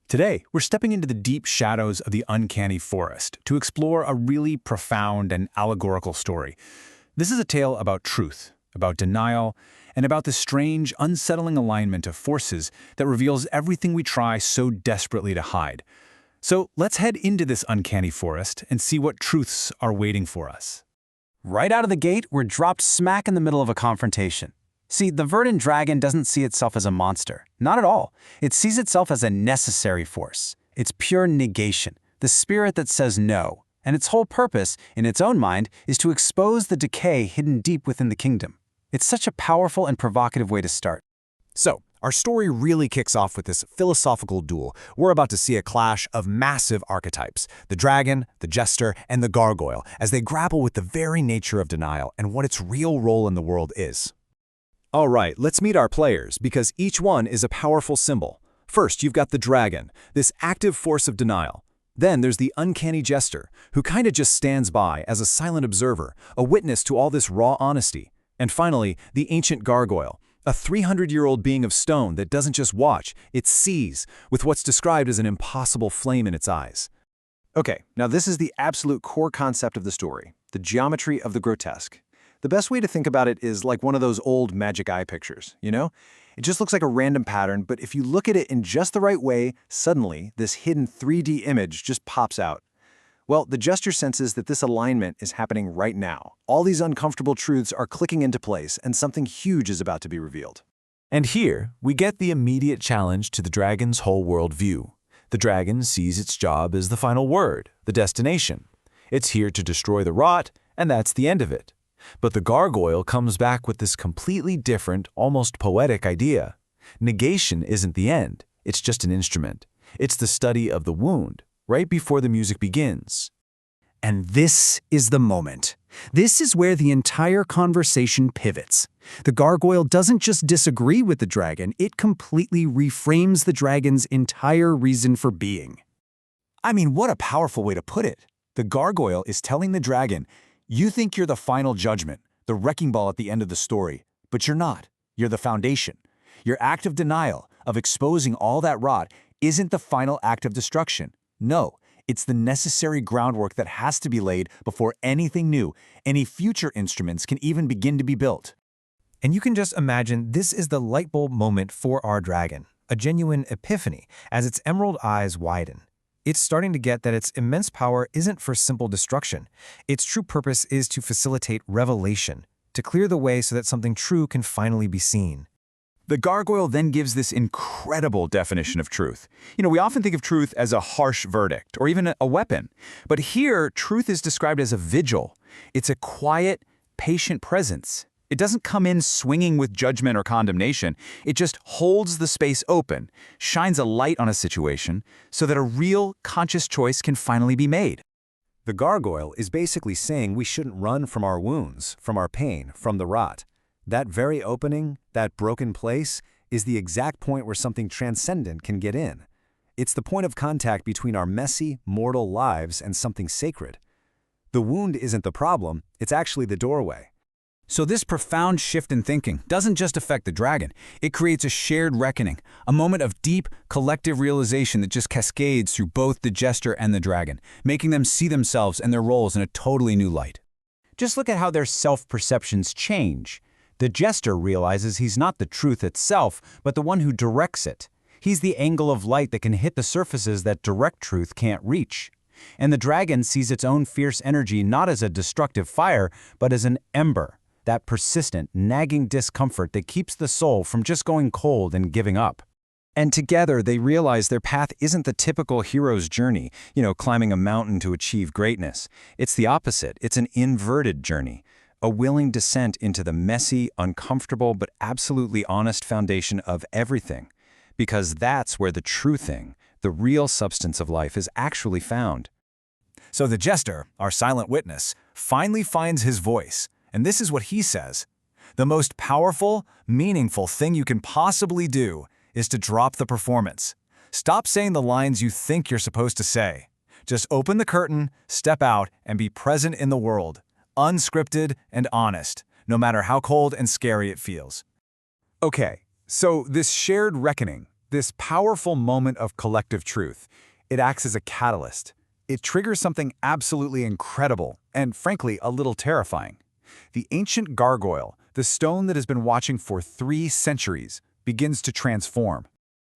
Today, we're stepping into the deep shadows of the uncanny forest to explore a really profound and allegorical story. This is a tale about truth, about denial, and about the strange, unsettling alignment of forces that reveals everything we try so desperately to hide. So let's head into this uncanny forest and see what truths are waiting for us. Right out of the gate, we're dropped smack in the middle of a confrontation. See, the verdant dragon doesn't see itself as a monster. Not at all. It sees itself as a necessary force. It's pure negation, the spirit that says no. And its whole purpose, in its own mind, is to expose the decay hidden deep within the kingdom. It's such a powerful and provocative way to start. So, our story really kicks off with this philosophical duel. We're about to see a clash of massive archetypes, the dragon, the jester, and the gargoyle, as they grapple with the very nature of denial and what its real role in the world is. All right, let's meet our players, because each one is a powerful symbol. First, you've got the dragon, this active force of denial. Then there's the uncanny jester, who kinda just stands by as a silent observer, a witness to all this raw honesty. And finally, the ancient gargoyle, a 300-year-old being of stone that doesn't just watch, it sees, with what's described as an impossible flame in its eyes. Okay, now this is the absolute core concept of the story, the geometry of the grotesque. The best way to think about it is like one of those old magic eye pictures, you know? It just looks like a random pattern, but if you look at it in just the right way, suddenly this hidden 3D image just pops out. Well, the jester senses that this alignment is happening right now. All these uncomfortable truths are clicking into place, and something huge is about to be revealed. And here, we get the immediate challenge to the dragon's whole worldview. The dragon sees its job as the final word, the destination. It's here to destroy the rot, and that's the end of it. But the gargoyle comes back with this completely different, almost poetic idea. Negation isn't the end, it's just an instrument. It's the study of the wound, right before the music begins. And this is the moment. This is where the entire conversation pivots. The gargoyle doesn't just disagree with the dragon, it completely reframes the dragon's entire reason for being. I mean, what a powerful way to put it. The gargoyle is telling the dragon, you think you're the final judgment, the wrecking ball at the end of the story, but you're not. You're the foundation. Your act of denial, of exposing all that rot, isn't the final act of destruction. No, it's the necessary groundwork that has to be laid before anything new, any future instruments can even begin to be built. And you can just imagine this is the light bulb moment for our dragon, a genuine epiphany as its emerald eyes widen. It's starting to get that its immense power isn't for simple destruction. Its true purpose is to facilitate revelation, to clear the way so that something true can finally be seen. The gargoyle then gives this incredible definition of truth. We often think of truth as a harsh verdict or even a weapon. But here, truth is described as a vigil. It's a quiet, patient presence. It doesn't come in swinging with judgment or condemnation. It just holds the space open, shines a light on a situation, so that a real, conscious choice can finally be made. The gargoyle is basically saying we shouldn't run from our wounds, from our pain, from the rot. That very opening, that broken place, is the exact point where something transcendent can get in. It's the point of contact between our messy, mortal lives and something sacred. The wound isn't the problem, it's actually the doorway. So this profound shift in thinking doesn't just affect the dragon. It creates a shared reckoning, a moment of deep, collective realization that just cascades through both the jester and the dragon, making them see themselves and their roles in a totally new light. Just look at how their self-perceptions change. The jester realizes he's not the truth itself, but the one who directs it. He's the angle of light that can hit the surfaces that direct truth can't reach. And the dragon sees its own fierce energy not as a destructive fire, but as an ember. That persistent, nagging discomfort that keeps the soul from just going cold and giving up. And together, they realize their path isn't the typical hero's journey, climbing a mountain to achieve greatness. It's the opposite. It's an inverted journey, a willing descent into the messy, uncomfortable, but absolutely honest foundation of everything. Because that's where the true thing, the real substance of life, is actually found. So the jester, our silent witness, finally finds his voice. And this is what he says. The most powerful, meaningful thing you can possibly do is to drop the performance. Stop saying the lines you think you're supposed to say. Just open the curtain, step out, and be present in the world, unscripted and honest, no matter how cold and scary it feels. Okay, so this shared reckoning, This powerful moment of collective truth, it acts as a catalyst. It triggers something absolutely incredible and, frankly, a little terrifying. The ancient gargoyle, the stone that has been watching for 3 centuries, begins to transform.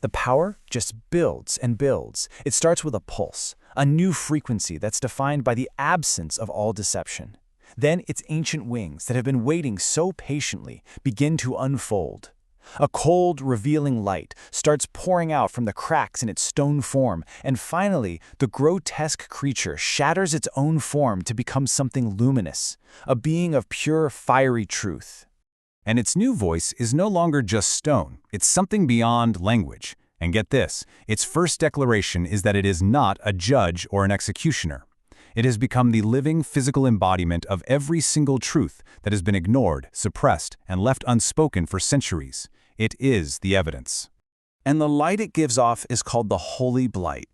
The power just builds and builds. It starts with a pulse, a new frequency that's defined by the absence of all deception. Then its ancient wings that have been waiting so patiently begin to unfold. A cold, revealing light starts pouring out from the cracks in its stone form, and finally, the grotesque creature shatters its own form to become something luminous, a being of pure, fiery truth. And its new voice is no longer just stone, it's something beyond language. And get this, its first declaration is that it is not a judge or an executioner. It has become the living physical embodiment of every single truth that has been ignored, suppressed, and left unspoken for centuries. It is the evidence. And the light it gives off is called the Holy Blight.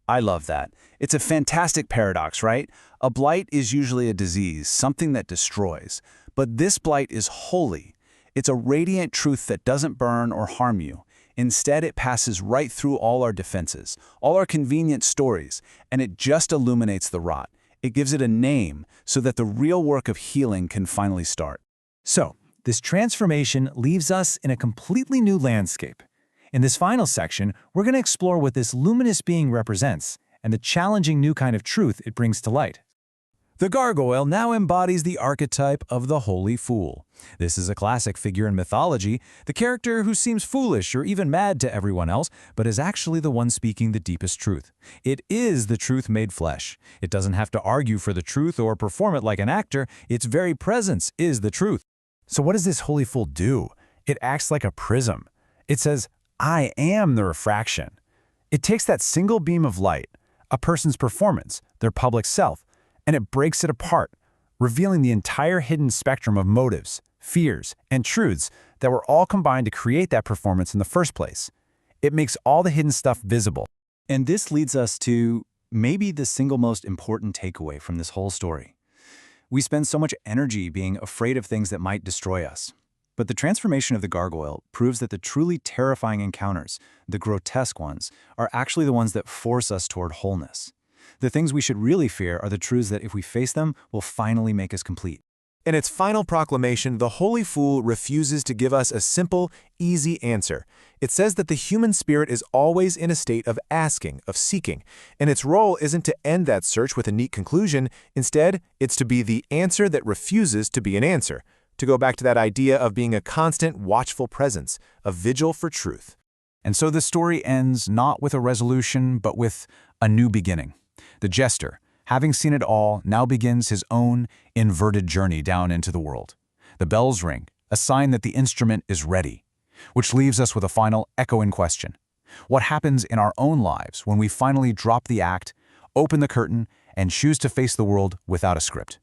I love that. It's a fantastic paradox, right? A blight is usually a disease, something that destroys. But this blight is holy. It's a radiant truth that doesn't burn or harm you. Instead, it passes right through all our defenses, all our convenient stories, and it just illuminates the rot. It gives it a name so that the real work of healing can finally start. So, this transformation leaves us in a completely new landscape. In this final section, we're going to explore what this luminous being represents and the challenging new kind of truth it brings to light. The gargoyle now embodies the archetype of the holy fool. This is a classic figure in mythology, the character who seems foolish or even mad to everyone else, but is actually the one speaking the deepest truth. It is the truth made flesh. It doesn't have to argue for the truth or perform it like an actor. Its very presence is the truth. So what does this holy fool do? It acts like a prism. It says, I am the refraction. It takes that single beam of light, a person's performance, their public self, and it breaks it apart, revealing the entire hidden spectrum of motives, fears, and truths that were all combined to create that performance in the first place. It makes all the hidden stuff visible. And this leads us to maybe the single most important takeaway from this whole story. We spend so much energy being afraid of things that might destroy us. But the transformation of the gargoyle proves that the truly terrifying encounters, the grotesque ones, are actually the ones that force us toward wholeness. The things we should really fear are the truths that if we face them, will finally make us complete. In its final proclamation, the Holy Fool refuses to give us a simple, easy answer. It says that the human spirit is always in a state of asking, of seeking, and its role isn't to end that search with a neat conclusion. Instead, it's to be the answer that refuses to be an answer, to go back to that idea of being a constant, watchful presence, a vigil for truth. And so the story ends not with a resolution, but with a new beginning. The jester, having seen it all, now begins his own inverted journey down into the world. The bells ring, a sign that the instrument is ready, which leaves us with a final echoing question. What happens in our own lives when we finally drop the act, open the curtain, and choose to face the world without a script?